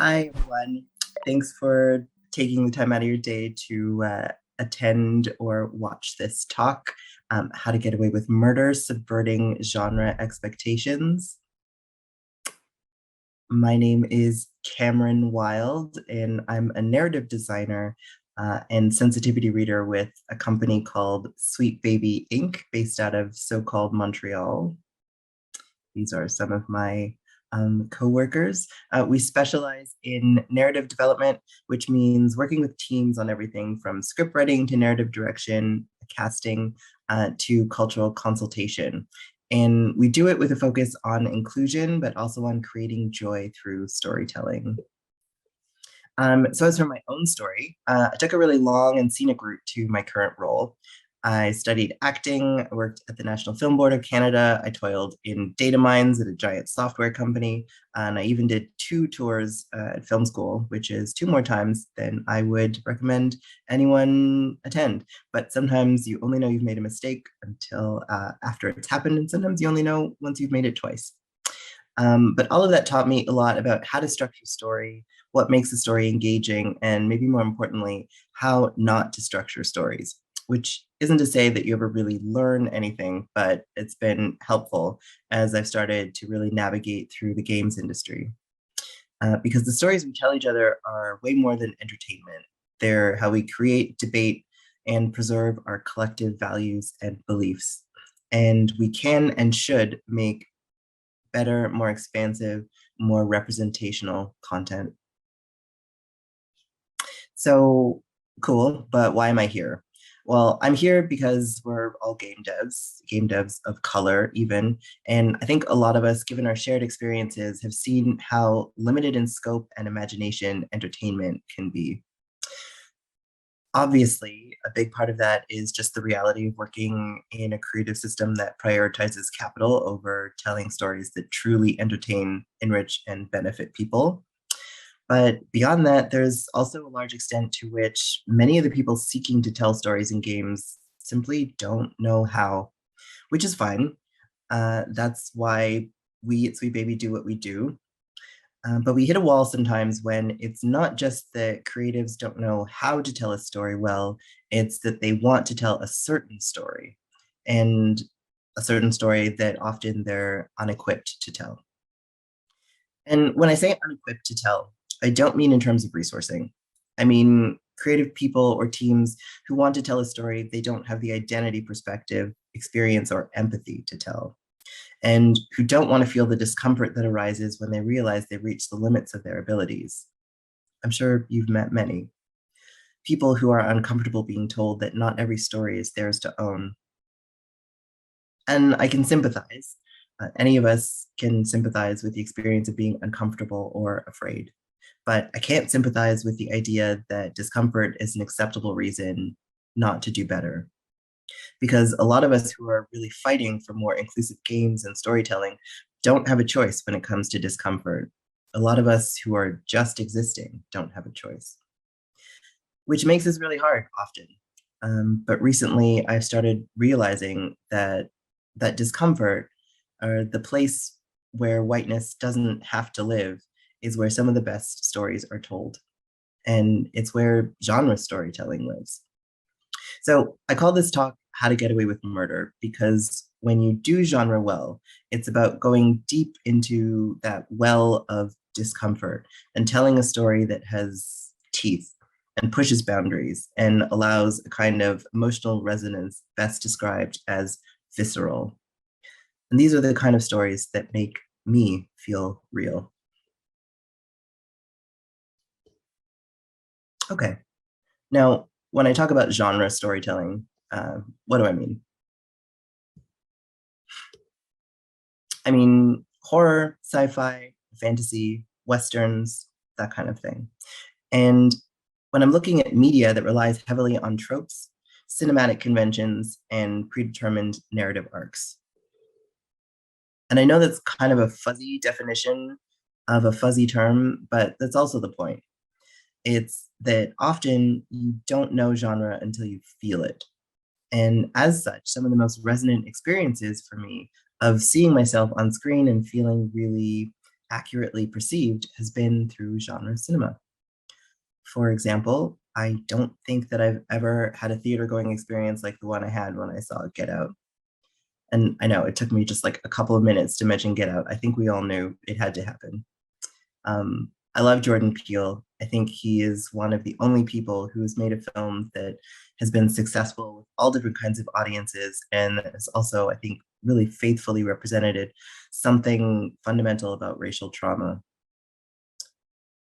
Hi, everyone. Thanks for taking the time out of your day to attend or watch this talk, How to Get Away with Murder, Subverting Genre Expectations. My name is Cameron Wilde, and I'm a narrative designer and sensitivity reader with a company called Sweet Baby Inc., based out of so-called Montreal. These are some of my co-workers. We specialize in narrative development, which means working with teams on everything from script writing to narrative direction, casting, to cultural consultation. And we do it with a focus on inclusion, but also on creating joy through storytelling. So as for my own story, I took a really long and scenic route to my current role. I studied acting, I worked at the National Film Board of Canada, I toiled in data mines at a giant software company, and I even did 2 tours at film school, which is 2 more times than I would recommend anyone attend. But sometimes you only know you've made a mistake until after it's happened, and sometimes you only know once you've made it twice. But all of that taught me a lot about how to structure story, what makes a story engaging, and maybe more importantly, how not to structure stories, which isn't to say that you ever really learn anything, but it's been helpful as I've started to really navigate through the games industry. Because the stories we tell each other are way more than entertainment. They're how we create, debate, and preserve our collective values and beliefs. And we can and should make better, more expansive, more representational content. So cool, but why am I here? Well, I'm here because we're all game devs of color even, and I think a lot of us, given our shared experiences, have seen how limited in scope and imagination entertainment can be. Obviously, a big part of that is just the reality of working in a creative system that prioritizes capital over telling stories that truly entertain, enrich, and benefit people. But beyond that, there's also a large extent to which many of the people seeking to tell stories in games simply don't know how, which is fine. That's why we at Sweet Baby do what we do. But we hit a wall sometimes when it's not just that creatives don't know how to tell a story well, it's that they want to tell a certain story, and a certain story that often they're unequipped to tell. And when I say unequipped to tell, I don't mean in terms of resourcing. I mean creative people or teams who want to tell a story they don't have the identity, perspective, experience, or empathy to tell, and who don't want to feel the discomfort that arises when they realize they've reached the limits of their abilities. I'm sure you've met many. People who are uncomfortable being told that not every story is theirs to own. And I can sympathize. Any of us can sympathize with the experience of being uncomfortable or afraid. But I can't sympathize with the idea that discomfort is an acceptable reason not to do better. Because a lot of us who are really fighting for more inclusive games and storytelling don't have a choice when it comes to discomfort. A lot of us who are just existing don't have a choice, which makes this really hard often. But recently, I've started realizing that that discomfort, or the place where whiteness doesn't have to live, is where some of the best stories are told. And it's where genre storytelling lives. So I call this talk How to Get Away with Murder, because when you do genre well, it's about going deep into that well of discomfort and telling a story that has teeth and pushes boundaries and allows a kind of emotional resonance best described as visceral. And these are the kind of stories that make me feel real. Okay, now when I talk about genre storytelling, what do I mean? I mean horror, sci-fi, fantasy, westerns, that kind of thing. And when I'm looking at media that relies heavily on tropes, cinematic conventions, and predetermined narrative arcs. And I know that's kind of a fuzzy definition of a fuzzy term, but that's also the point. It's that often you don't know genre until you feel it. And as such, some of the most resonant experiences for me of seeing myself on screen and feeling really accurately perceived has been through genre cinema. For example, I don't think that I've ever had a theater going experience like the one I had when I saw Get Out. And I know it took me just like a couple of minutes to mention Get Out. I think we all knew it had to happen. I love Jordan Peele. I think he is one of the only people who has made a film that has been successful with all different kinds of audiences and has also, I think, really faithfully represented something fundamental about racial trauma.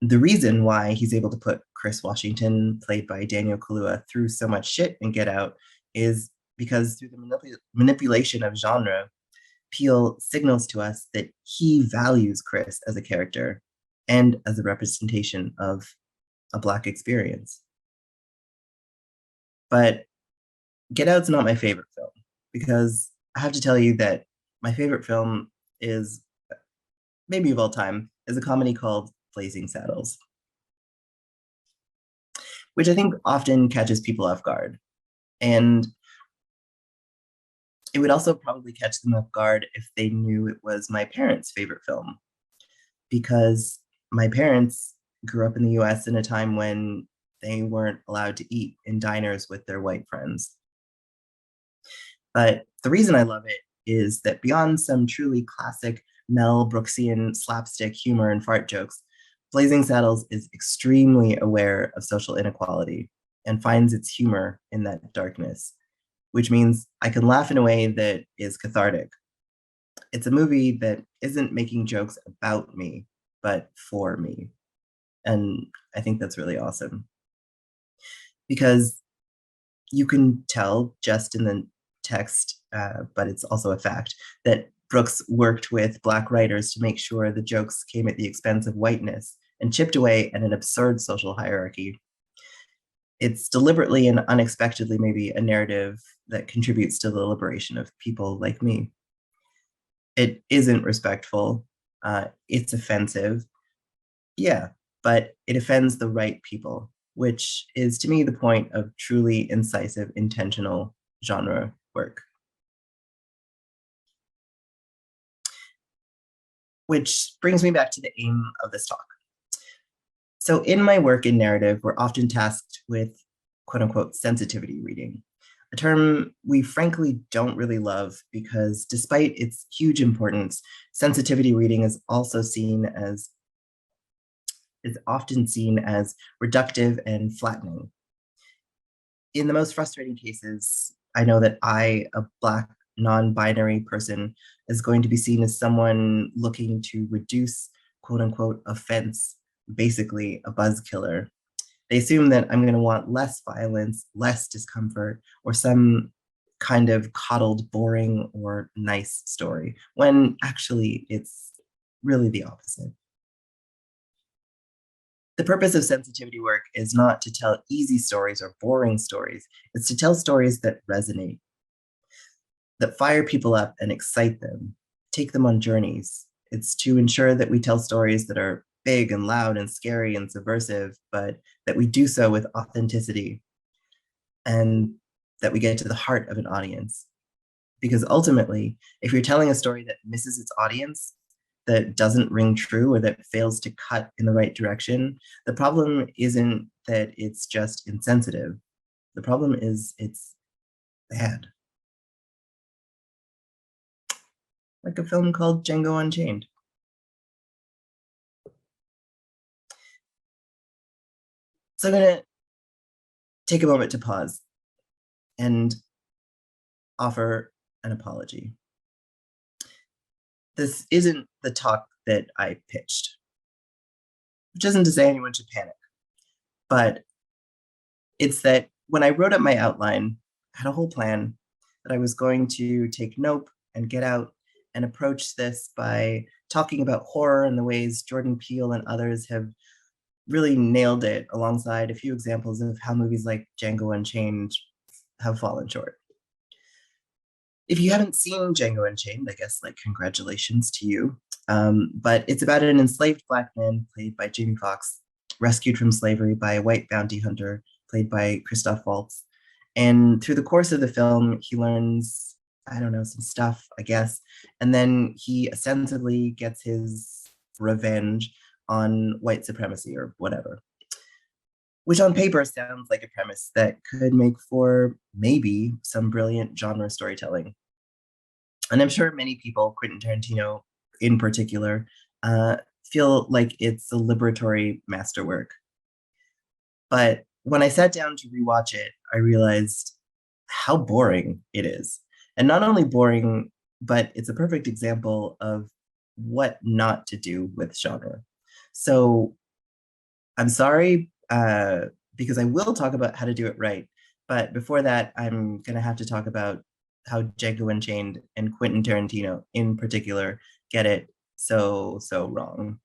The reason why he's able to put Chris Washington, played by Daniel Kaluuya, through so much shit in Get Out is because through the manipulation of genre, Peele signals to us that he values Chris as a character and as a representation of a Black experience. But Get Out's not my favorite film because I have to tell you that my favorite film is, maybe of all time, is a comedy called Blazing Saddles, which I think often catches people off guard. And it would also probably catch them off guard if they knew it was my parents' favorite film, because my parents grew up in the US in a time when they weren't allowed to eat in diners with their white friends. But the reason I love it is that beyond some truly classic Mel Brooksian slapstick humor and fart jokes, Blazing Saddles is extremely aware of social inequality and finds its humor in that darkness, which means I can laugh in a way that is cathartic. It's a movie that isn't making jokes about me, but for me. And I think that's really awesome because you can tell just in the text, but it's also a fact, that Brooks worked with Black writers to make sure the jokes came at the expense of whiteness and chipped away at an absurd social hierarchy. It's deliberately and unexpectedly maybe a narrative that contributes to the liberation of people like me. It isn't respectful. It's offensive. Yeah, but it offends the right people, which is to me the point of truly incisive, intentional genre work. Which brings me back to the aim of this talk. So, in my work in narrative, we're often tasked with quote unquote sensitivity reading, a term we frankly don't really love because despite its huge importance, sensitivity reading is also seen as is often seen as reductive and flattening. In the most frustrating cases, I know that I, a Black non-binary person, is going to be seen as someone looking to reduce quote unquote offense, basically a buzz killer. They assume that I'm going to want less violence, less discomfort, or some kind of coddled, boring, or nice story, when actually it's really the opposite. The purpose of sensitivity work is not to tell easy stories or boring stories, it's to tell stories that resonate, that fire people up and excite them, take them on journeys. It's to ensure that we tell stories that are big and loud and scary and subversive, but that we do so with authenticity and that we get to the heart of an audience. Because ultimately, if you're telling a story that misses its audience, that doesn't ring true, or that fails to cut in the right direction, the problem isn't that it's just insensitive. The problem is it's bad. Like a film called Django Unchained. So I'm going to take a moment to pause and offer an apology. This isn't the talk that I pitched, which isn't to say anyone should panic, but it's that when I wrote up my outline, I had a whole plan that I was going to take note and get out and approach this by talking about horror and the ways Jordan Peele and others have really nailed it, alongside a few examples of how movies like Django Unchained have fallen short. If you haven't seen Django Unchained, I guess like congratulations to you. But it's about an enslaved Black man played by Jamie Foxx, rescued from slavery by a white bounty hunter played by Christoph Waltz. And through the course of the film, he learns, I don't know, some stuff, I guess. And then he ostensibly gets his revenge on white supremacy or whatever, which on paper sounds like a premise that could make for maybe some brilliant genre storytelling. And I'm sure many people, Quentin Tarantino in particular, uh, feel like it's a liberatory masterwork. But when I sat down to rewatch it, I realized how boring it is. And not only boring, but it's a perfect example of what not to do with genre. So I'm sorry, because I will talk about how to do it right. But before that, I'm going to have to talk about how Django Unchained and Quentin Tarantino in particular get it so wrong.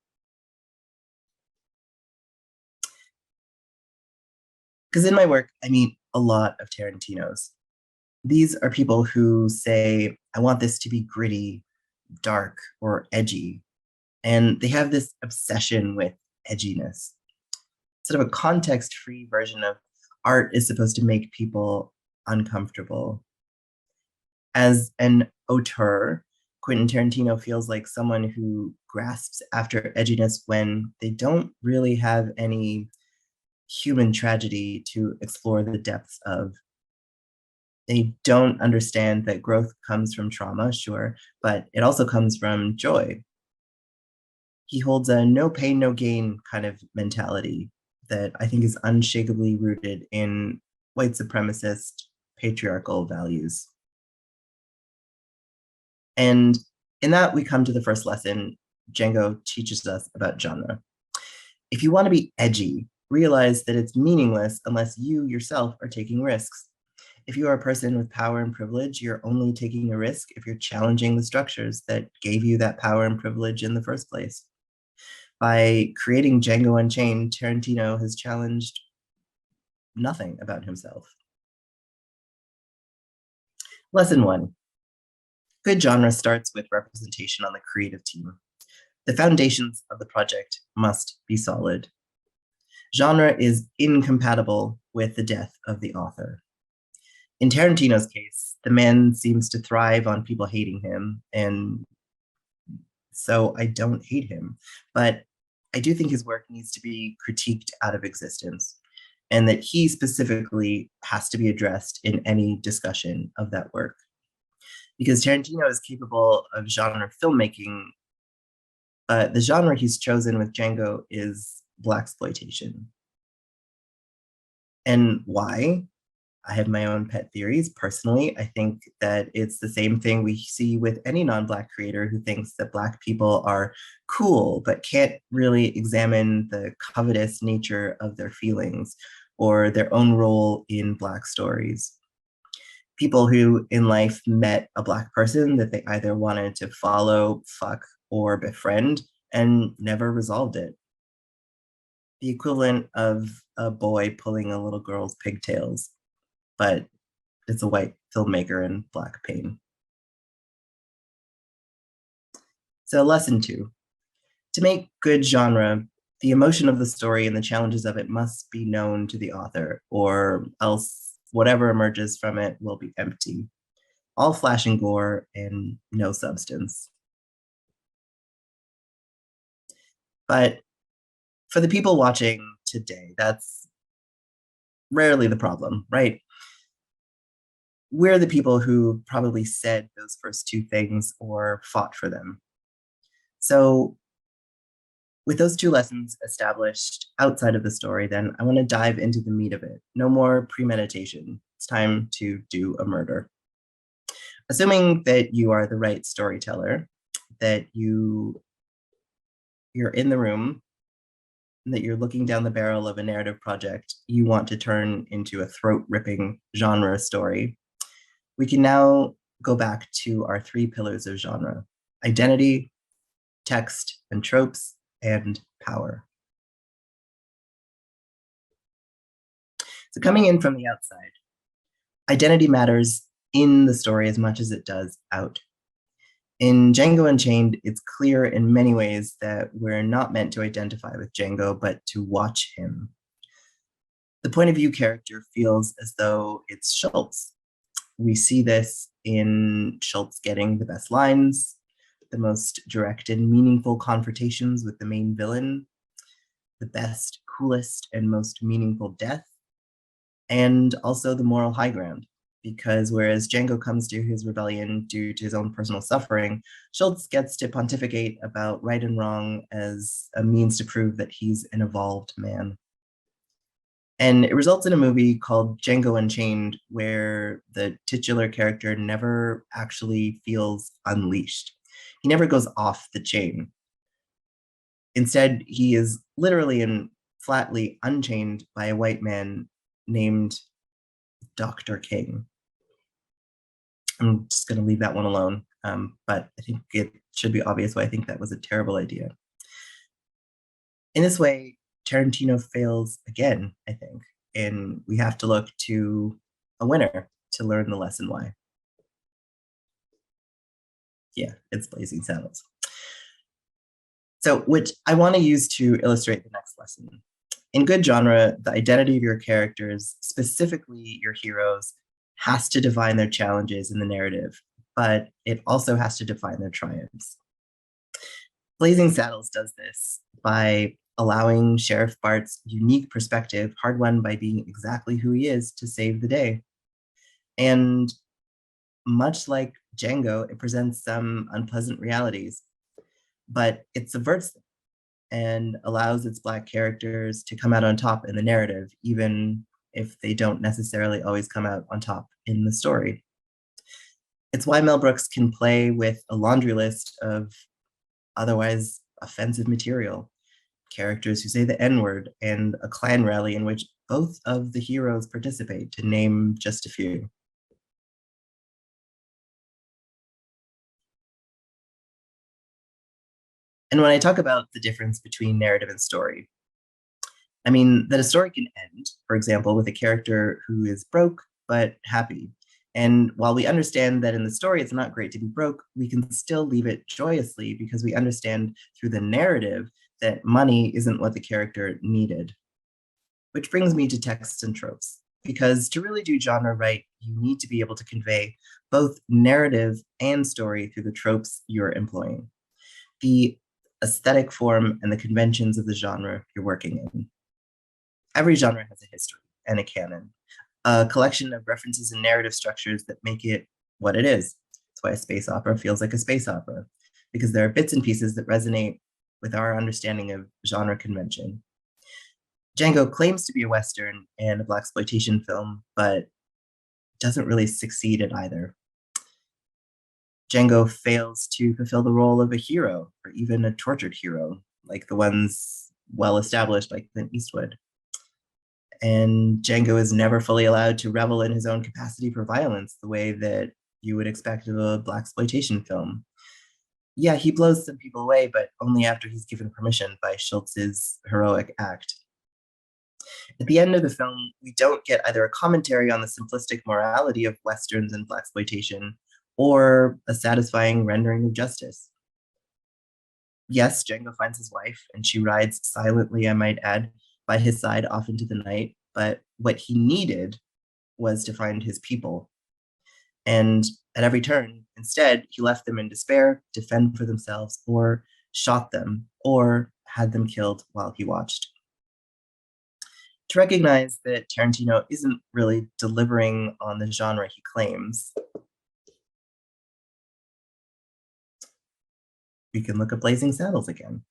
Because in my work, I meet a lot of Tarantinos. These are people who say, I want this to be gritty, dark, or edgy. And they have this obsession with edginess, sort of a context free version of art is supposed to make people uncomfortable. As an auteur, Quentin Tarantino feels like someone who grasps after edginess when they don't really have any human tragedy to explore the depths of. They don't understand that growth comes from trauma, sure, but it also comes from joy. He holds a no pain, no gain kind of mentality that I think is unshakably rooted in white supremacist patriarchal values. And in that, we come to the first lesson Django teaches us about genre. If you want to be edgy, realize that it's meaningless unless you yourself are taking risks. If you are a person with power and privilege, you're only taking a risk if you're challenging the structures that gave you that power and privilege in the first place. By creating Django Unchained, Tarantino has challenged nothing about himself. Lesson 1. Good genre starts with representation on the creative team. The foundations of the project must be solid. Genre is incompatible with the death of the author. In Tarantino's case, the man seems to thrive on people hating him, and so I don't hate him. But I do think his work needs to be critiqued out of existence, and that he specifically has to be addressed in any discussion of that work. Because Tarantino is capable of genre filmmaking, but the genre he's chosen with Django is blaxploitation. And why? I have my own pet theories. Personally, I think that it's the same thing we see with any non-Black creator who thinks that Black people are cool, but can't really examine the covetous nature of their feelings or their own role in Black stories. People who in life met a Black person that they either wanted to follow, fuck, or befriend and never resolved it. The equivalent of a boy pulling a little girl's pigtails, but it's a white filmmaker in Black pain. So lesson 2, to make good genre, the emotion of the story and the challenges of it must be known to the author, or else whatever emerges from it will be empty. All flash and gore and no substance. But for the people watching today, that's rarely the problem, right? We're the people who probably said those first 2 things or fought for them. So with those 2 lessons established outside of the story, then I want to dive into the meat of it. No more premeditation. It's time to do a murder. Assuming that you are the right storyteller, that you're in the room, that you're looking down the barrel of a narrative project you want to turn into a throat-ripping genre story, we can now go back to our 3 pillars of genre: identity, text and tropes, and power. So coming in from the outside, identity matters in the story as much as it does out. In Django Unchained, it's clear in many ways that we're not meant to identify with Django, but to watch him. The point of view character feels as though it's Schultz. We see this in Schultz getting the best lines, the most direct and meaningful confrontations with the main villain, the best, coolest, and most meaningful death, and also the moral high ground. Because whereas Django comes to his rebellion due to his own personal suffering, Schultz gets to pontificate about right and wrong as a means to prove that he's an evolved man. And it results in a movie called Django Unchained, where the titular character never actually feels unleashed. He never goes off the chain. Instead, he is literally and flatly unchained by a white man named Dr. King. I'm just going to leave that one alone, but I think it should be obvious why I think that was a terrible idea. In this way, Tarantino fails again, I think, and we have to look to a winner to learn the lesson why. Yeah, it's Blazing Saddles. So, which I want to use to illustrate the next lesson. In good genre, the identity of your characters, specifically your heroes, has to define their challenges in the narrative, but it also has to define their triumphs. Blazing Saddles does this by allowing Sheriff Bart's unique perspective, hard won by being exactly who he is, to save the day. And much like Django, it presents some unpleasant realities, but it subverts them and allows its Black characters to come out on top in the narrative, even if they don't necessarily always come out on top in the story. It's why Mel Brooks can play with a laundry list of otherwise offensive material, characters who say the N-word, and a Klan rally in which both of the heroes participate, to name just a few. And when I talk about the difference between narrative and story, I mean that a story can end, for example, with a character who is broke but happy. And while we understand that in the story it's not great to be broke, we can still leave it joyously because we understand through the narrative that money isn't what the character needed. Which brings me to texts and tropes. Because to really do genre right, you need to be able to convey both narrative and story through the tropes you're employing, the aesthetic form and the conventions of the genre you're working in. Every genre has a history and a canon, a collection of references and narrative structures that make it what it is. That's why a space opera feels like a space opera, because there are bits and pieces that resonate with our understanding of genre convention. Django claims to be a Western and a blaxploitation film, but doesn't really succeed at either. Django fails to fulfill the role of a hero, or even a tortured hero, like the ones well established, like Clint Eastwood. And Django is never fully allowed to revel in his own capacity for violence the way that you would expect of a blaxploitation film. Yeah, he blows some people away, but only after he's given permission by Schultz's heroic act. At the end of the film, we don't get either a commentary on the simplistic morality of Westerns and blaxploitation, or a satisfying rendering of justice. Yes, Django finds his wife, and she rides silently, I might add, by his side off into the night, but what he needed was to find his people. And at every turn, instead, he left them in despair to fend for themselves, or shot them, or had them killed while he watched. To recognize that Tarantino isn't really delivering on the genre he claims, we can look at Blazing Saddles again.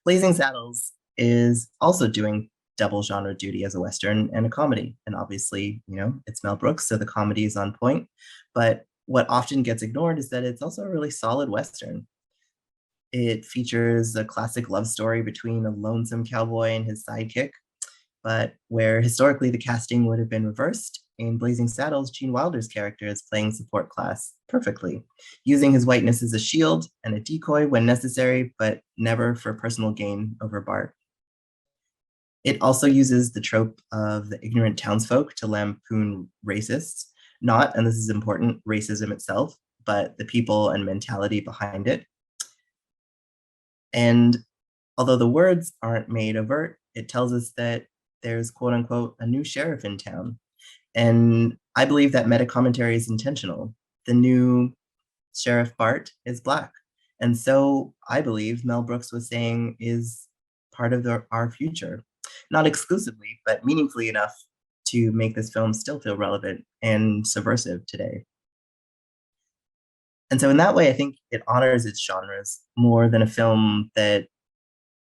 Blazing Saddles is also doing double genre duty as a Western and a comedy. And obviously, it's Mel Brooks, so the comedy is on point. But what often gets ignored is that it's also a really solid Western. It features a classic love story between a lonesome cowboy and his sidekick, but where historically the casting would have been reversed. In Blazing Saddles, Gene Wilder's character is playing support class perfectly, using his whiteness as a shield and a decoy when necessary, but never for personal gain over Bart. It also uses the trope of the ignorant townsfolk to lampoon racists, not, and this is important, racism itself, but the people and mentality behind it. And although the words aren't made overt, it tells us that there's quote unquote a new sheriff in town. And I believe that meta commentary is intentional. The new Sheriff Bart is Black, And so I believe Mel Brooks was saying is part of our future, not exclusively, but meaningfully enough to make this film still feel relevant and subversive today. And so, in that way, I think it honors its genres more than a film that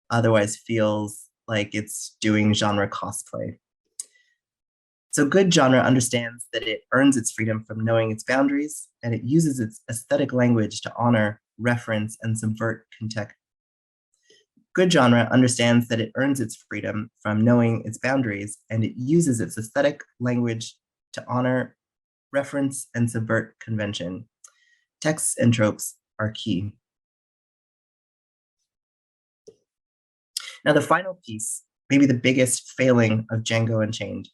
otherwise feels like it's doing genre cosplay. So, good genre understands that it earns its freedom from knowing its boundaries, and it uses its aesthetic language to honor, reference, and subvert context. Good genre understands that it earns its freedom from knowing its boundaries, and it uses its aesthetic language to honor, reference, and subvert convention. Texts and tropes are key. Now, the final piece, maybe the biggest failing of Django Unchained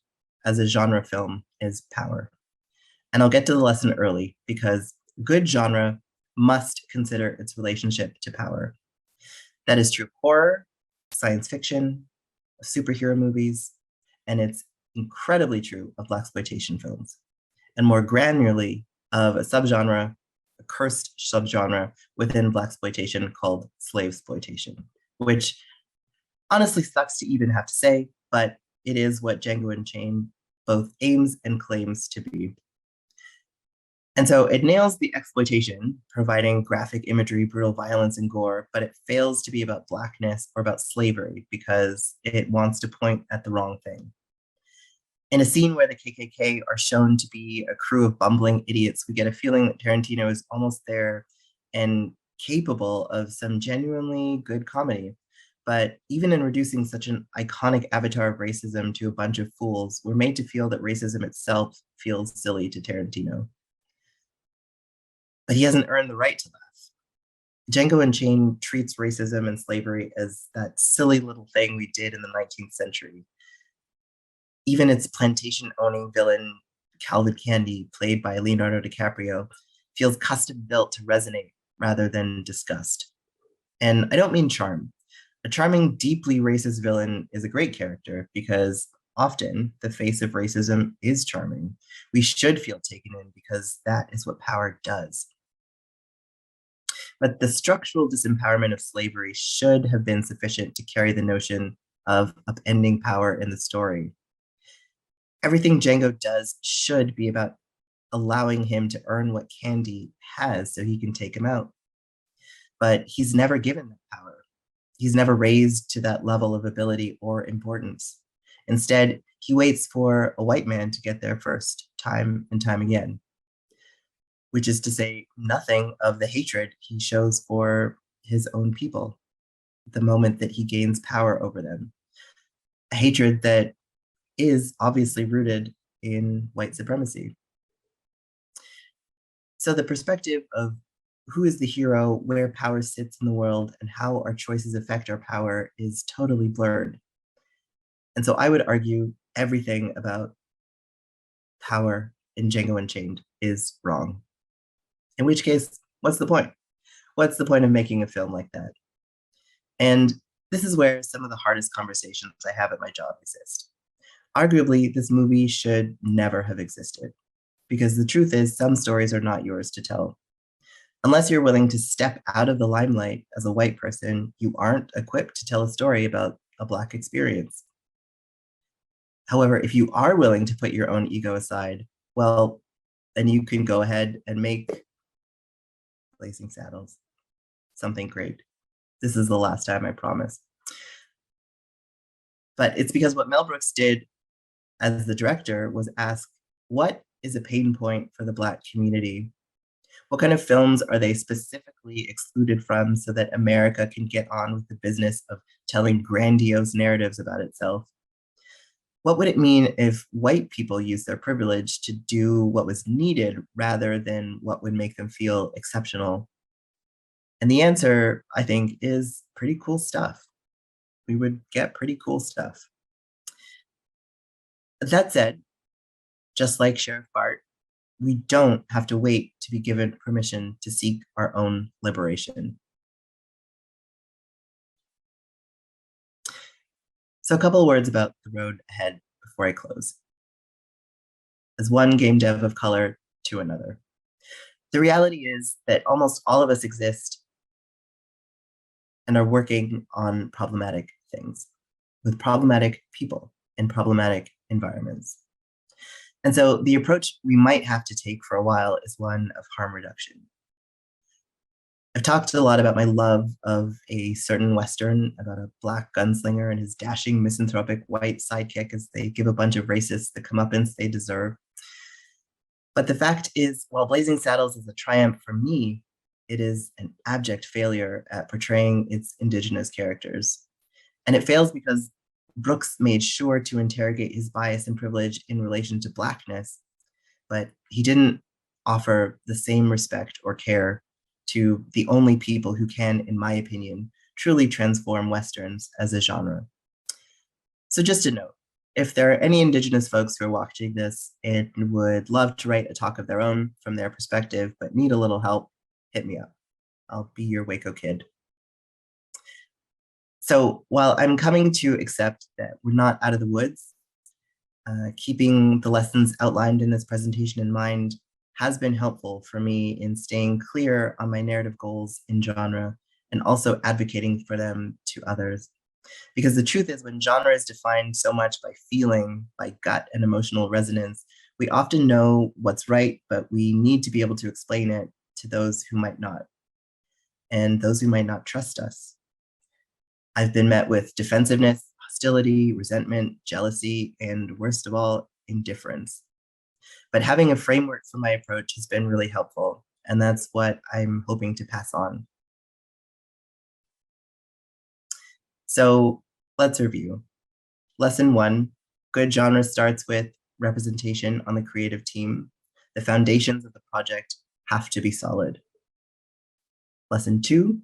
as a genre film, is power. And I'll get to the lesson early because good genre must consider its relationship to power. That is true of horror, science fiction, of superhero movies, and it's incredibly true of blaxploitation films, and more granularly of a subgenre, a cursed subgenre within blaxploitation called slavesploitation, which honestly sucks to even have to say, but it is what Django Unchained both aims and claims to be. And so it nails the exploitation, providing graphic imagery, brutal violence, and gore, but it fails to be about blackness or about slavery because it wants to point at the wrong thing. In a scene where the KKK are shown to be a crew of bumbling idiots, we get a feeling that Tarantino is almost there and capable of some genuinely good comedy. But even in reducing such an iconic avatar of racism to a bunch of fools, we're made to feel that racism itself feels silly to Tarantino. But he hasn't earned the right to laugh. Django Unchained treats racism and slavery as that silly little thing we did in the 19th century. Even its plantation owning villain, Calvin Candy, played by Leonardo DiCaprio, feels custom built to resonate rather than disgust. And I don't mean charm. A charming, deeply racist villain is a great character because often the face of racism is charming. We should feel taken in because that is what power does. But the structural disempowerment of slavery should have been sufficient to carry the notion of upending power in the story. Everything Django does should be about allowing him to earn what Candy has so he can take him out. But he's never given that power. He's never raised to that level of ability or importance. Instead, he waits for a white man to get there first, time and time again, which is to say nothing of the hatred he shows for his own people the moment that he gains power over them. A hatred that is obviously rooted in white supremacy. So the perspective of who is the hero, where power sits in the world, and how our choices affect our power is totally blurred. And so I would argue everything about power in Django Unchained is wrong. In which case, what's the point? What's the point of making a film like that? And this is where some of the hardest conversations I have at my job exist. Arguably, this movie should never have existed, because the truth is, some stories are not yours to tell. Unless you're willing to step out of the limelight as a white person, you aren't equipped to tell a story about a Black experience. However, if you are willing to put your own ego aside, well, then you can go ahead and make Blazing Saddles something great. This is the last time, I promise. But it's because what Mel Brooks did as the director was ask, what is a pain point for the Black community? What kind of films are they specifically excluded from so that America can get on with the business of telling grandiose narratives about itself? What would it mean if white people used their privilege to do what was needed rather than what would make them feel exceptional? And the answer, I think, is pretty cool stuff. We would get pretty cool stuff. That said, just like Sheriff Bart, we don't have to wait to be given permission to seek our own liberation. So a couple of words about the road ahead before I close. As one game dev of color to another. The reality is that almost all of us exist and are working on problematic things with problematic people in problematic environments. And so the approach we might have to take for a while is one of harm reduction. I've talked a lot about my love of a certain Western about a Black gunslinger and his dashing, misanthropic white sidekick as they give a bunch of racists the comeuppance they deserve. But the fact is, while Blazing Saddles is a triumph for me, it is an abject failure at portraying its Indigenous characters. And it fails because Brooks made sure to interrogate his bias and privilege in relation to Blackness, but he didn't offer the same respect or care to the only people who can, in my opinion, truly transform Westerns as a genre. So just a note, if there are any Indigenous folks who are watching this and would love to write a talk of their own from their perspective, but need a little help, hit me up. I'll be your Waco kid. So while I'm coming to accept that we're not out of the woods, keeping the lessons outlined in this presentation in mind has been helpful for me in staying clear on my narrative goals in genre and also advocating for them to others. Because the truth is, when genre is defined so much by feeling, by gut and emotional resonance, we often know what's right, but we need to be able to explain it to those who might not, and those who might not trust us. I've been met with defensiveness, hostility, resentment, jealousy, and worst of all, indifference. But having a framework for my approach has been really helpful, and that's what I'm hoping to pass on. So let's review. Lesson 1, good genre starts with representation on the creative team. The foundations of the project have to be solid. Lesson 2,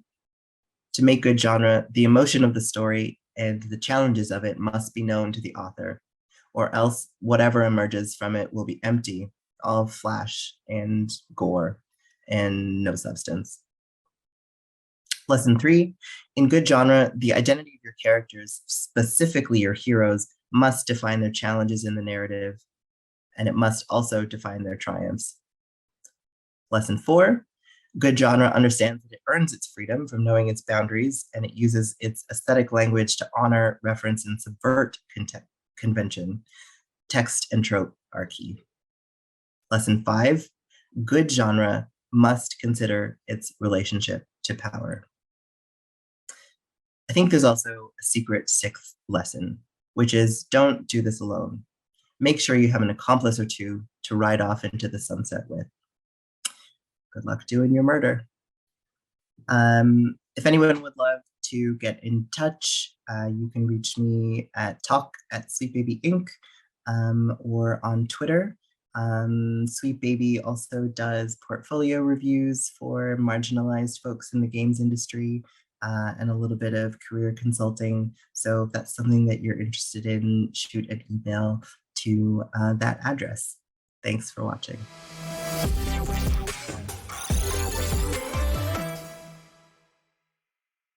to make good genre, the emotion of the story and the challenges of it must be known to the author, or else whatever emerges from it will be empty, all flash and gore and no substance. Lesson 3, in good genre, the identity of your characters, specifically your heroes, must define their challenges in the narrative, and it must also define their triumphs. Lesson 4, good genre understands that it earns its freedom from knowing its boundaries, and it uses its aesthetic language to honor, reference, and subvert convention. Text and trope are key. Lesson 5, good genre must consider its relationship to power. I think there's also a secret 6th lesson, which is don't do this alone. Make sure you have an accomplice or two to ride off into the sunset with. Good luck doing your murder. If anyone would love to get in touch, you can reach me at talk@sweetbabyinc or on Twitter. Sweet Baby also does portfolio reviews for marginalized folks in the games industry and a little bit of career consulting. So if that's something that you're interested in, shoot an email to that address. Thanks for watching.